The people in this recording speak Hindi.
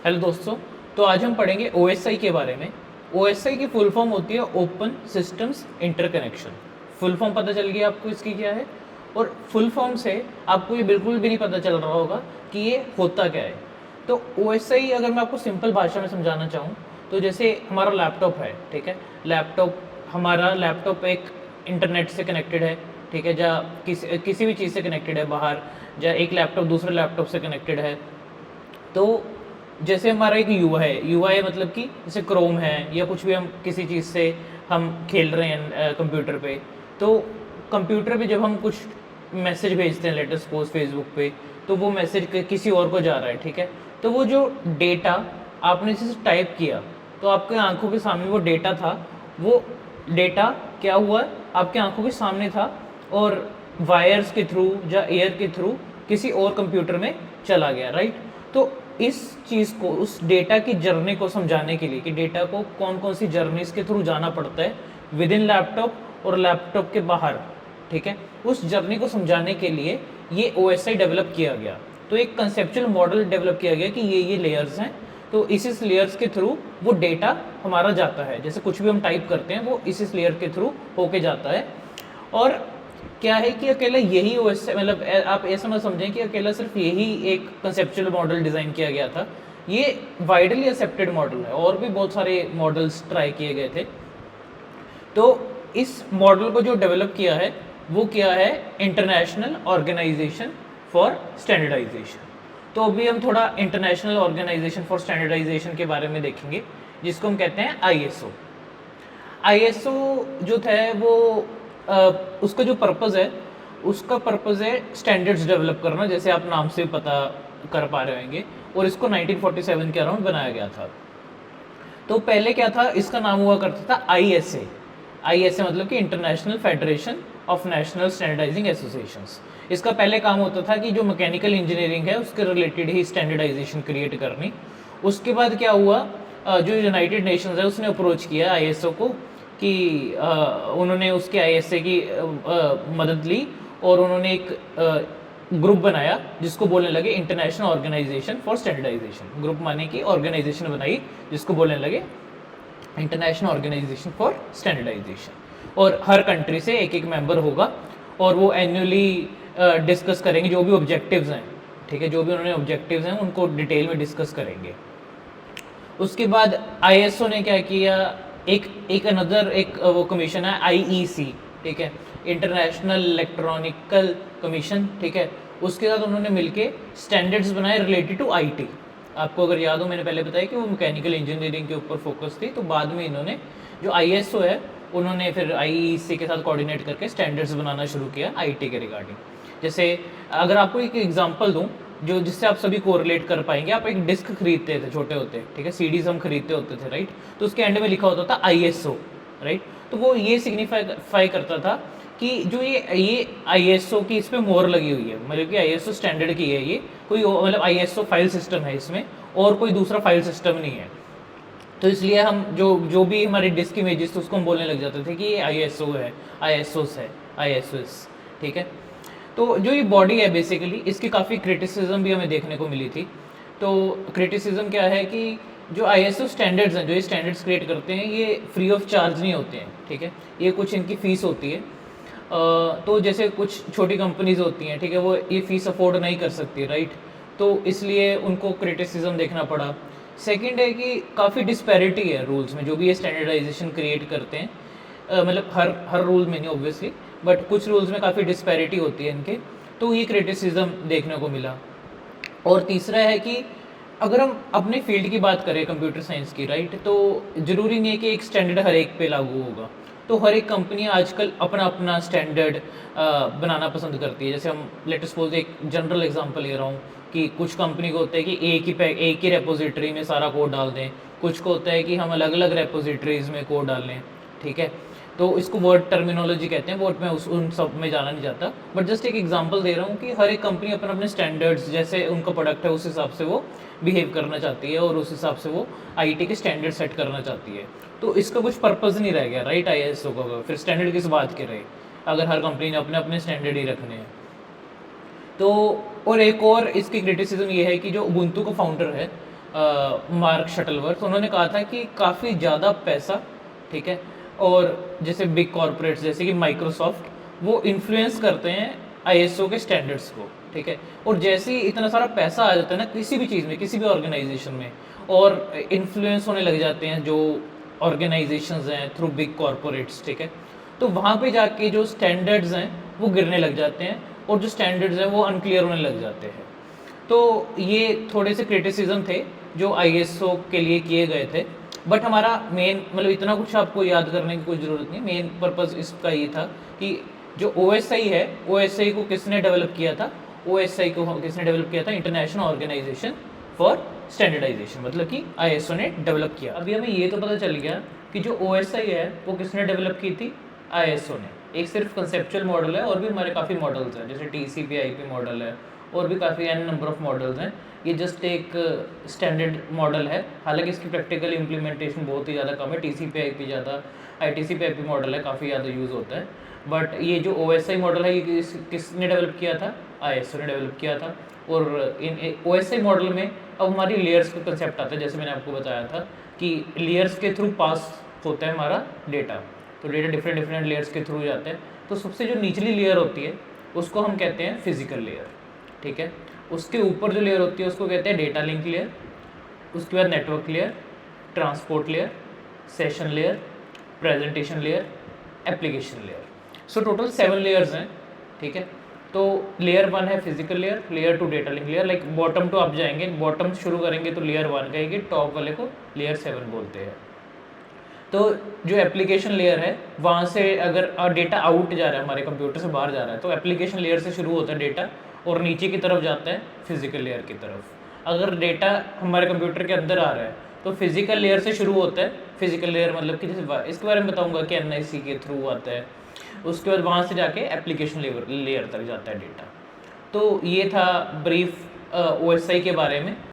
हेलो दोस्तों। तो आज हम पढ़ेंगे OSI के बारे में। OSI की फुल फॉर्म होती है open systems interconnection. Full form पता चल गया आपको इसकी क्या है, और फुल फॉर्म से आपको ये बिल्कुल भी नहीं पता चल रहा होगा कि ये होता क्या है। तो OSI अगर मैं आपको सिंपल भाषा में समझाना चाहूँ तो जैसे हमारा लैपटॉप है, ठीक है। हमारा लैपटॉप एक इंटरनेट से कनेक्टेड है, ठीक है, या किसी भी चीज़ से कनेक्टेड है बाहर, या एक लैपटॉप दूसरे लैपटॉप से कनेक्टेड है। तो जैसे हमारा एक UI मतलब कि जैसे क्रोम है या कुछ भी, हम किसी चीज़ से हम खेल रहे हैं कंप्यूटर पे, तो कंप्यूटर पे जब हम कुछ मैसेज भेजते हैं, लेटेस्ट पोस्ट फेसबुक पे, तो वो मैसेज किसी और को जा रहा है, ठीक है। तो वो जो डेटा आपने इसे टाइप किया, तो आपके आंखों के सामने वो डेटा था, वो डेटा क्या हुआ, आपके आंखों के सामने था, और वायर्स के थ्रू या एयर के थ्रू किसी और कंप्यूटर में चला गया, राइट। तो इस चीज़ को, उस डेटा की जर्नी को समझाने के लिए कि डेटा को कौन कौन सी जर्नीज के थ्रू जाना पड़ता है विद इन लैपटॉप और लैपटॉप के बाहर, ठीक है, उस जर्नी को समझाने के लिए ये OSI डेवलप किया गया। तो एक कंसेप्चुअल मॉडल डेवलप किया गया कि ये लेयर्स हैं, तो इस लेयर्स के थ्रू वो डेटा हमारा जाता है। जैसे कुछ भी हम टाइप करते हैं वो इस लेयर के थ्रू होके जाता है। और क्या है कि अकेला यही OSI, मतलब आप ऐसा मत समझें कि अकेला सिर्फ यही एक कंसेप्चुअल मॉडल डिज़ाइन किया गया था। ये वाइडली एक्सेप्टेड मॉडल है, और भी बहुत सारे मॉडल्स ट्राई किए गए थे। तो इस मॉडल को जो डेवलप किया है वो क्या है, इंटरनेशनल ऑर्गेनाइजेशन फॉर स्टैंडर्डाइजेशन। तो अभी हम थोड़ा इंटरनेशनल ऑर्गेनाइजेशन फॉर स्टैंडर्डाइजेशन के बारे में देखेंगे, जिसको हम कहते हैं ISO जो था वो उसका जो पर्पज़ है, उसका पर्पज़ है स्टैंडर्ड्स डेवलप करना, जैसे आप नाम से पता कर पा रहे होंगे। और इसको 1947 के अराउंड बनाया गया था। तो पहले क्या था, इसका नाम हुआ करता था ISA मतलब कि international federation of national standardising associations. इसका पहले काम होता था कि जो मैकेनिकल इंजीनियरिंग है उसके रिलेटेड ही स्टैंडर्डाइजेशन क्रिएट करनी। उसके बाद क्या हुआ, जो यूनाइटेड नेशंस है उसने अप्रोच किया ISO को कि उन्होंने उसके ISA की मदद ली, और उन्होंने एक ग्रुप बनाया जिसको बोलने लगे international organization for standardization. Group माने कि ऑर्गेनाइजेशन बनाई जिसको बोलने लगे इंटरनेशनल ऑर्गेनाइजेशन फॉर स्टैंडर्डाइजेशन। और हर कंट्री से एक एक मेंबर होगा, और वो एनुअली डिस्कस करेंगे जो भी ऑब्जेक्टिव्स हैं, ठीक है, जो भी उन्होंने ऑब्जेक्टिव्स हैं उनको डिटेल में डिस्कस करेंगे। उसके बाद ISO ने क्या किया, एक वो कमीशन है IEC, ठीक है, इंटरनेशनल इलेक्ट्रॉनिकल कमीशन, ठीक है। उसके साथ उन्होंने मिलके स्टैंडर्ड्स बनाए रिलेटेड टू IT। आपको अगर याद हो, मैंने पहले बताया कि वो मैकेनिकल इंजीनियरिंग के ऊपर फोकस थी, तो बाद में इन्होंने जो ISO है उन्होंने फिर IEC के साथ कोऑर्डिनेट करके स्टैंडर्ड्स बनाना शुरू किया IT के रिगार्डिंग। जैसे अगर आपको एक एग्जांपल दूं जो जिससे आप सभी कोरिलेट कर पाएंगे, आप एक डिस्क खरीदते थे, छोटे होते, ठीक है, CDs हम खरीदते होते थे, राइट। तो उसके एंड में लिखा होता था ISO, राइट। तो वो ये सिग्निफाई करता था कि जो ये ISO की इस पर मोहर लगी हुई है, मतलब कि ISO स्टैंडर्ड की है ये, कोई मतलब ISO फाइल सिस्टम है इसमें, और कोई दूसरा फाइल सिस्टम नहीं है। तो इसलिए हम जो भी हमारे डिस्क इमेजेस थे उसको हम बोलने लग जाते थे कि ये ISO है, ISOs है, ISOs, ठीक है। तो जो ये बॉडी है बेसिकली, इसकी काफ़ी क्रिटिसिज्म भी हमें देखने को मिली थी। तो क्रिटिसिज्म क्या है कि जो ISO स्टैंडर्ड्स हैं, जो ये स्टैंडर्ड्स क्रिएट करते हैं, ये फ्री ऑफ चार्ज नहीं होते हैं, ठीक है, ये कुछ इनकी फ़ीस होती है। तो जैसे कुछ छोटी कंपनीज होती हैं, ठीक है, वो ये फ़ीस अफोर्ड नहीं कर सकती, राइट। तो इसलिए उनको क्रिटिसिज्म देखना पड़ा। सेकंड है कि काफ़ी डिस्पैरिटी है रूल्स में, जो भी ये स्टैंडर्डाइजेशन क्रिएट करते हैं, मतलब हर रूल में नहीं ऑब्वियसली, बट कुछ रूल्स में काफ़ी डिस्पैरिटी होती है इनके, तो ये क्रिटिसिज्म देखने को मिला। और तीसरा है कि अगर हम अपने फील्ड की बात करें कंप्यूटर साइंस की, राइट, तो ज़रूरी नहीं है कि एक स्टैंडर्ड हर एक पे लागू होगा। तो हर एक कंपनी आजकल अपना अपना स्टैंडर्ड बनाना पसंद करती है। जैसे हम लेट सपोज एक जनरल एग्जांपल ले रहा हूँ कि कुछ कंपनी को होता है कि एक ही रेपोजिटरी में सारा कोड डाल दें, कुछ को होता है कि हम अलग अलग रेपोजिटरीज में कोड डाल लें, ठीक है। तो इसको वर्ड टर्मिनोलॉजी कहते हैं, वर्ड में उन सब में जाना नहीं जाता, बट जस्ट एक एग्जांपल दे रहा हूँ कि हर एक कंपनी अपने अपने स्टैंडर्ड्स, जैसे उनका प्रोडक्ट है उस हिसाब से वो बिहेव करना चाहती है, और उस हिसाब से वो IT के स्टैंडर्ड सेट करना चाहती है। तो इसका कुछ पर्पज़ नहीं रह गया, राइट, ISO का। फिर स्टैंडर्ड किस बात के रहे अगर हर कंपनी ने अपने अपने स्टैंडर्ड ही रखने हैं। तो और एक और इसकी क्रिटिसिज्म ये है कि जो उबुंटू का फाउंडर है, मार्क शटलवर्थ, उन्होंने कहा था कि काफ़ी ज़्यादा पैसा, ठीक है, और जैसे बिग कॉरपोरेट्स जैसे कि माइक्रोसॉफ्ट, वो इन्फ्लुएंस करते हैं आईएसओ के स्टैंडर्ड्स को, ठीक है। और जैसे ही इतना सारा पैसा आ जाता है ना किसी भी चीज़ में, किसी भी ऑर्गेनाइजेशन में, और इन्फ्लुएंस होने लग जाते हैं जो ऑर्गेनाइजेशंस हैं थ्रू बिग कॉरपोरेट्स, ठीक है, तो वहाँ पे जाके जो स्टैंडर्ड्स हैं वो गिरने लग जाते हैं, और जो स्टैंडर्ड्स हैं वो अनक्लियर होने लग जाते हैं। तो ये थोड़े से क्रिटिसिज्म थे जो आईएसओ के लिए किए गए थे, बट हमारा मेन मतलब इतना कुछ आपको याद करने की कोई ज़रूरत नहीं, मेन पर्पस इसका ये था कि जो ओएसआई है, ओएसआई को किसने डेवलप किया था, ओएसआई को किसने डेवलप किया था, इंटरनेशनल ऑर्गेनाइजेशन फॉर स्टैंडर्डाइजेशन, मतलब कि आईएसओ ने डेवलप किया। अभी हमें ये तो पता चल गया कि जो ओएसआई है वो किसने डेवलप की थी, आईएसओ ने। एक सिर्फ कंसेप्चुअल मॉडल है, और भी हमारे काफ़ी मॉडल्स हैं, जैसे टीसीपी/आईपी मॉडल है, और भी काफ़ी एन नंबर ऑफ मॉडल्स हैं। ये जस्ट एक स्टैंडर्ड मॉडल है, हालांकि इसकी प्रैक्टिकल इम्प्लीमेंटेशन बहुत ही ज़्यादा कम है। टीसीपी/आईपी ज़्यादा, आईटीसीपी/आईपी मॉडल है, काफ़ी ज़्यादा यूज़ होता है। बट ये जो ओएसआई मॉडल है ये किसने डेवलप किया था, आईएसओ ने डेवलप किया था। और इन ओएसआई मॉडल में अब हमारी लेयर्स का कंसेप्ट आता है, जैसे मैंने आपको बताया था कि लेयर्स के थ्रू पास होता है हमारा डेटा, तो डेटा डिफरेंट लेयर्स के थ्रू जाते हैं। तो सबसे जो निचली लेयर होती है उसको हम कहते हैं फिजिकल लेयर, ठीक है। उसके ऊपर जो लेयर होती है उसको कहते हैं डेटा लिंक लेयर, उसके बाद network layer, transport layer, session layer, presentation layer, application layer. So total 7 layers हैं, ठीक है। तो लेयर 1 है physical layer, layer 2 data link layer, like bottom to आप जाएंगे, बॉटम शुरू करेंगे तो लेयर 1 कहेंगे, टॉप वाले को लेयर 7 बोलते हैं। तो जो एप्लीकेशन लेयर है वहाँ से अगर डेटा आउट जा रहा है, हमारे कंप्यूटर से बाहर जा रहा है, तो एप्लीकेशन लेयर से शुरू होता है डेटा, और नीचे की तरफ जाता है फिजिकल लेयर की तरफ। अगर डेटा हमारे कंप्यूटर के अंदर आ रहा है तो फिजिकल लेयर से शुरू होता है, फिजिकल लेयर मतलब कि जैसे इसके बारे में बताऊंगा कि एनआईसी के थ्रू आता है, उसके बाद वहाँ से जाके एप्लीकेशन लेयर तक जाता है डेटा। तो ये था ब्रीफ ओएसआई के बारे में।